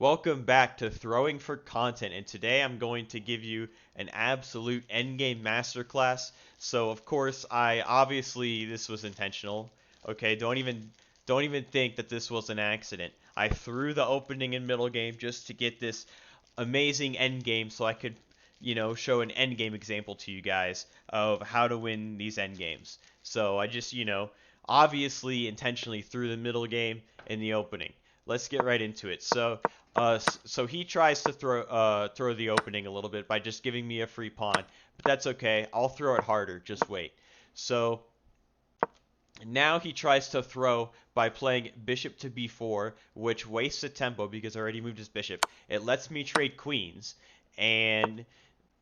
Welcome back to Throwing for Content, and today I'm going to give you an absolute endgame masterclass. So of course, this was intentional. Okay, don't even think that this was an accident. I threw the opening and middle game just to get this amazing endgame so I could, show an endgame example to you guys of how to win these endgames. So I just, obviously intentionally threw the middle game in the opening. Let's get right into it. So he tries to throw the opening a little bit by just giving me a free pawn, but that's okay. I'll throw it harder. Just wait. So now he tries to throw by playing bishop to b4, which wastes a tempo because I already moved his bishop. It lets me trade queens, and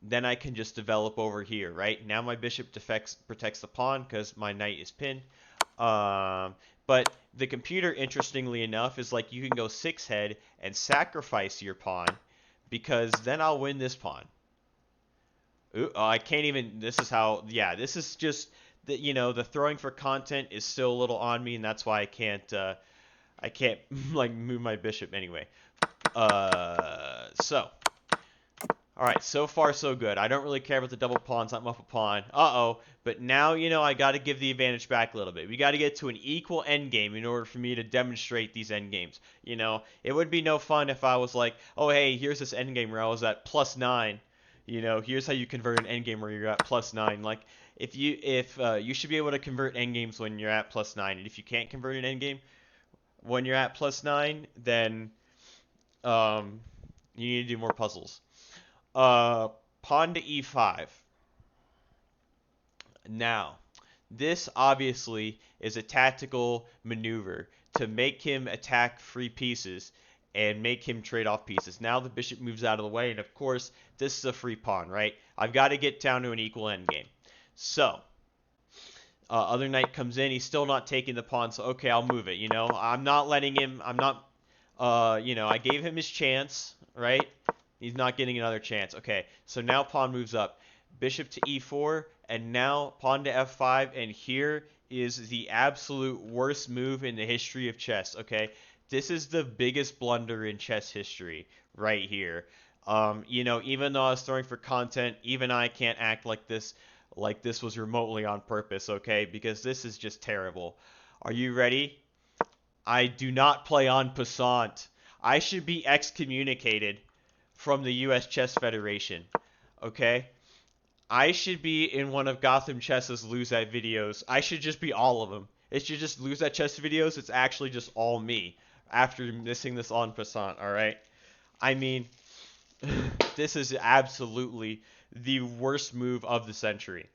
then I can just develop over here, right? Now my bishop protects the pawn because my knight is pinned. But the computer, interestingly enough, is like you can go 6-head and sacrifice your pawn because then I'll win this pawn. Ooh, I can't even. This is how. Yeah, this is just the throwing for content is still a little on me, and that's why I can't. I can't like move my bishop anyway. So. Alright, so far so good. I don't really care about the double pawns. I'm up a pawn. Uh-oh. But now, I got to give the advantage back a little bit. We got to get to an equal endgame in order for me to demonstrate these endgames. It would be no fun if I was like, oh, hey, here's this endgame where I was at +9. Here's how you convert an endgame where you're at +9. Like, if you should be able to convert endgames when you're at +9. And if you can't convert an endgame when you're at +9, then you need to do more puzzles. Pawn to e5. Now, this obviously is a tactical maneuver to make him attack free pieces and make him trade off pieces. Now the bishop moves out of the way, and of course, this is a free pawn, right? I've got to get down to an equal endgame. So, other knight comes in. He's still not taking the pawn, so okay, I'll move it. I'm not letting him. I'm not. I gave him his chance, right? He's not getting another chance. Okay, so now pawn moves up. Bishop to e4, and now pawn to f5, and here is the absolute worst move in the history of chess, okay? This is the biggest blunder in chess history right here. Even though I was throwing for content, even I can't act like this was remotely on purpose, okay? Because this is just terrible. Are you ready? I do not play en passant. I should be excommunicated from the U.S. Chess Federation, okay? I should be in one of Gotham Chess's Lose That videos. I should just be all of them. It should just Lose That Chess videos. It's actually just all me after missing this en passant, alright? I mean, this is absolutely the worst move of the century.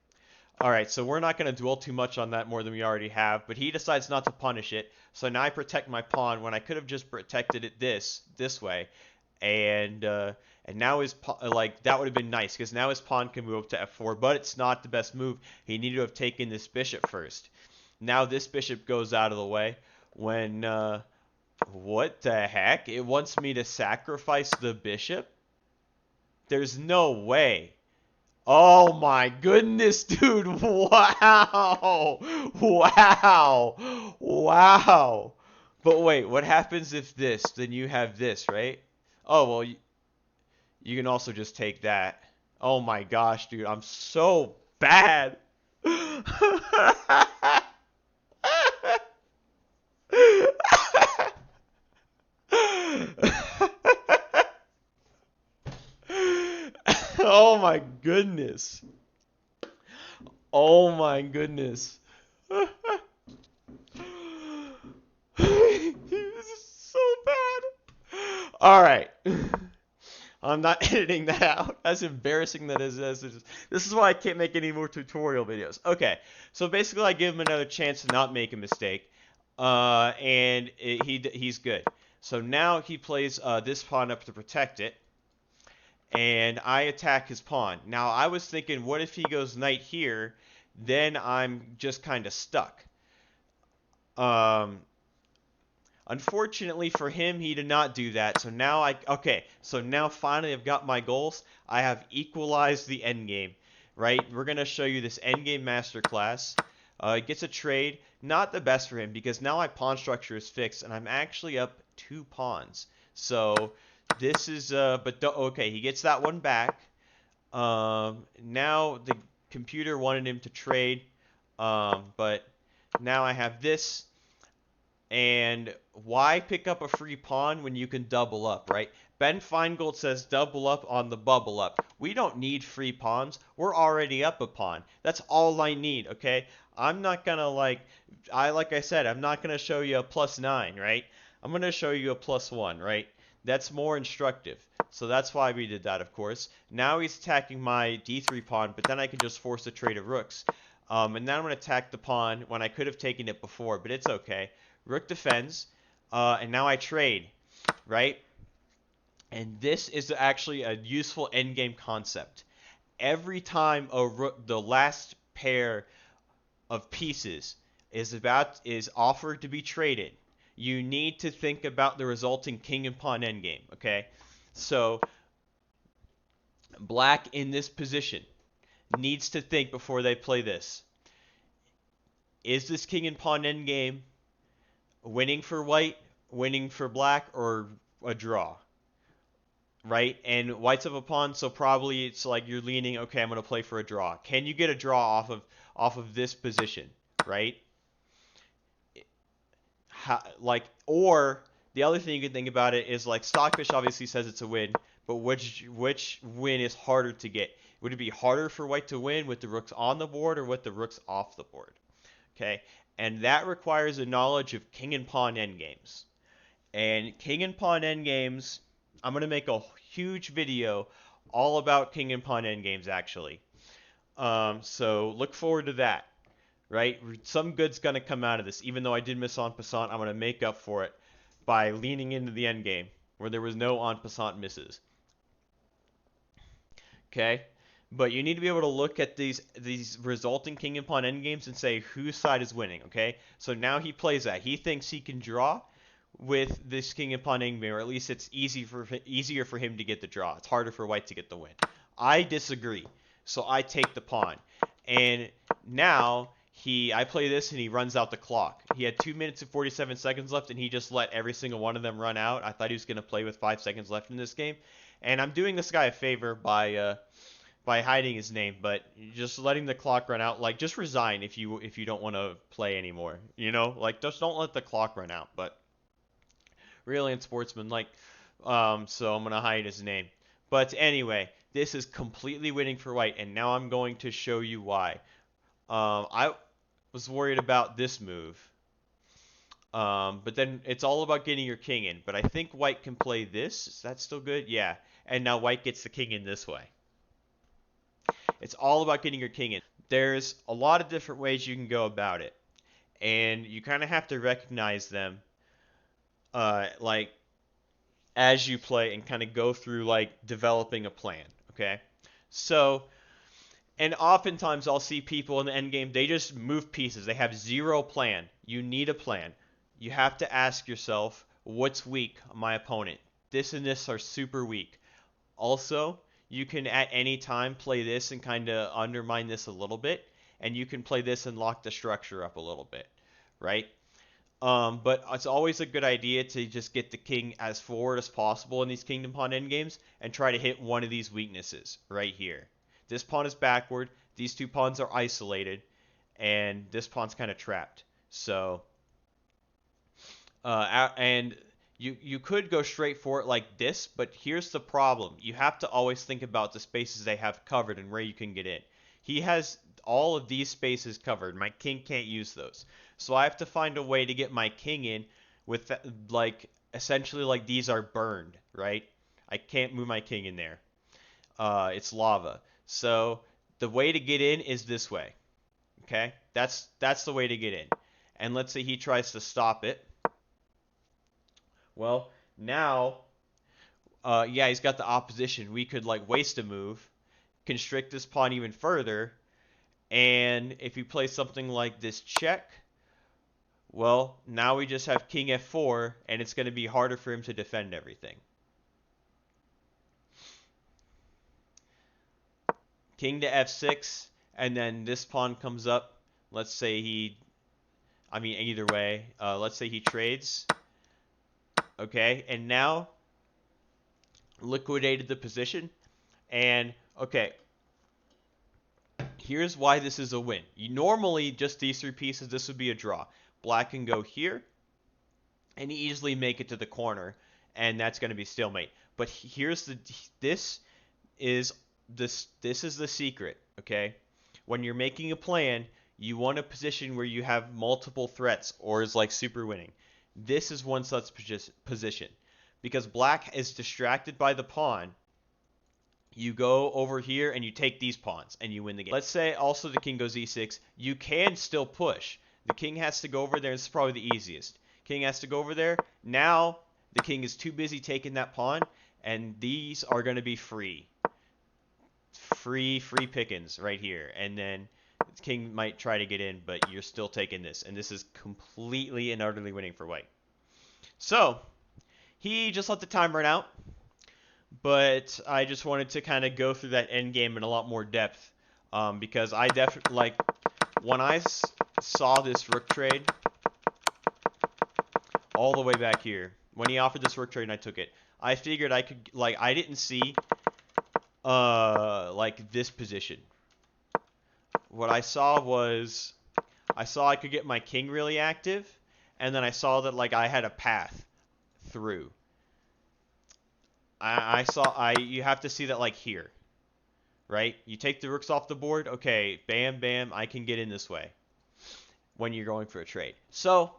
Alright, so we're not going to dwell too much on that more than we already have, but he decides not to punish it, so now I protect my pawn when I could have just protected it this way. And now his that would have been nice because now his pawn can move up to f4, but it's not the best move. He needed to have taken this bishop first. Now this bishop goes out of the way when what the heck? It wants me to sacrifice the bishop? There's no way. Oh my goodness, dude. Wow. Wow. Wow. But wait, what happens if this? Then you have this, right? Oh, well, you can also just take that. Oh my gosh, dude, I'm so bad. Oh my goodness. Oh my goodness. This is so bad. All right. I'm not editing that out. As embarrassing that is, as it is. This is why I can't make any more tutorial videos. Okay, so basically I give him another chance to not make a mistake, and he's good. So now he plays this pawn up to protect it, and I attack his pawn. Now I was thinking, what if he goes knight here? Then I'm just kind of stuck. Unfortunately for him, he did not do that. So now so now finally I've got my goals. I have equalized the endgame, right? We're going to show you this endgame masterclass. It gets a trade. Not the best for him because now my pawn structure is fixed and I'm actually up 2 pawns. So This is okay, he gets that one back. Now the computer wanted him to trade, but now I have this. And why pick up a free pawn when you can double up, right? Ben Feingold says double up on the bubble up. We don't need free pawns. We're already up a pawn. That's all I need, okay? I'm not gonna like I said, I'm not gonna show you a +9, right? I'm gonna show you a +1, right? That's more instructive. So that's why we did that, of course. Now he's attacking my d3 pawn, but then I can just force a trade of rooks. And then I'm gonna attack the pawn when I could have taken it before, but it's okay. Rook defends, and now I trade, right? And this is actually a useful endgame concept. Every time the last pair of pieces is offered to be traded, you need to think about the resulting king and pawn endgame, okay? So black in this position needs to think before they play this. Is this king and pawn endgame winning for white, winning for black, or a draw? Right? And white's up a pawn, so probably it's like you're leaning, okay, I'm gonna play for a draw. Can you get a draw off of this position, right? Or the other thing you can think about it is like Stockfish obviously says it's a win, but which win is harder to get? Would it be harder for white to win with the rooks on the board or with the rooks off the board? Okay, and that requires a knowledge of king and pawn endgames. And king and pawn endgames, I'm going to make a huge video all about king and pawn endgames actually. So look forward to that, right? Some good's going to come out of this. Even though I did miss en passant, I'm going to make up for it by leaning into the endgame where there was no en passant misses. Okay? But you need to be able to look at these resulting king and pawn endgames and say whose side is winning, okay? So now he plays that. He thinks he can draw with this king and pawn endgame, or at least it's easier for him to get the draw. It's harder for white to get the win. I disagree. So I take the pawn. And now I play this and he runs out the clock. He had 2 minutes and 47 seconds left and he just let every single one of them run out. I thought he was going to play with 5 seconds left in this game. And I'm doing this guy a favor by hiding his name, but just letting the clock run out. Like, just resign if you don't want to play anymore. You know, like just don't let the clock run out. But really, in sportsman, so I'm gonna hide his name. But anyway, this is completely winning for white, and now I'm going to show you why. I was worried about this move. But then it's all about getting your king in. But I think white can play this. Is that still good? Yeah. And now white gets the king in this way. It's all about getting your king in. There's a lot of different ways you can go about it. And you kind of have to recognize them like as you play and kind of go through like developing a plan, okay? So, and oftentimes I'll see people in the end game, they just move pieces. They have zero plan. You need a plan. You have to ask yourself, what's weak, my opponent? This and this are super weak. Also, you can at any time play this and kind of undermine this a little bit, and you can play this and lock the structure up a little bit, right? But it's always a good idea to just get the king as forward as possible in these kingdom pawn endgames and try to hit one of these weaknesses right here. This pawn is backward, these two pawns are isolated, and this pawn's kind of trapped. So, and you could go straight for it like this, but here's the problem. You have to always think about the spaces they have covered and where you can get in. He has all of these spaces covered. My king can't use those. So I have to find a way to get my king in with like essentially like these are burned, right? I can't move my king in there. It's lava. So the way to get in is this way. Okay? That's the way to get in. And let's say he tries to stop it. Well, now yeah, he's got the opposition. We could like waste a move, constrict this pawn even further, and if you play something like this check, well, now we just have king f4, and it's going to be harder for him to defend everything. King to f6, and then this pawn comes up. Let's say either way, let's say he trades. Okay, and now liquidated the position. And okay, here's why this is a win. You normally just these three pieces, this would be a draw. Black can go here and easily make it to the corner, and that's going to be stalemate. But here's the is this is the secret, okay? When you're making a plan, you want a position where you have multiple threats or is like super winning. This is one such position because black is distracted by the pawn. You go over here and you take these pawns and you win the game. Let's say also the king goes e6. You can still push. The king has to go over there. This is probably the easiest. King has to go over there. Now the king is too busy taking that pawn, and these are going to be free. Free pickings right here. And then the king might try to get in, but you're still taking this. And this is completely and utterly winning for white. So he just let the time run out. But I just wanted to kind of go through that endgame in a lot more depth, because I definitely, like, when I saw this rook trade all the way back here, when he offered this rook trade and I took it, I figured I could, like, I didn't see, like, this position. What I saw was, I saw I could get my king really active, and then I saw that, like, I had a path through. You have to see that, like, here, right? You take the rooks off the board, okay, bam, bam, I can get in this way when you're going for a trade. So,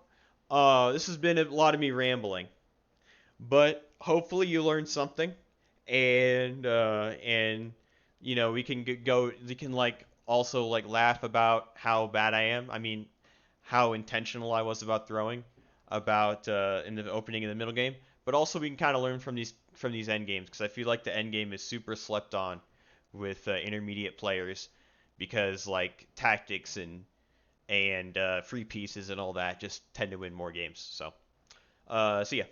this has been a lot of me rambling, but hopefully you learned something, and you know, we can like also like laugh about how bad I am. I mean, how intentional I was about throwing, about in the opening and the middle game, but also we can kind of learn from these end games because I feel like the end game is super slept on with intermediate players because like tactics and free pieces and all that just tend to win more games. So see ya.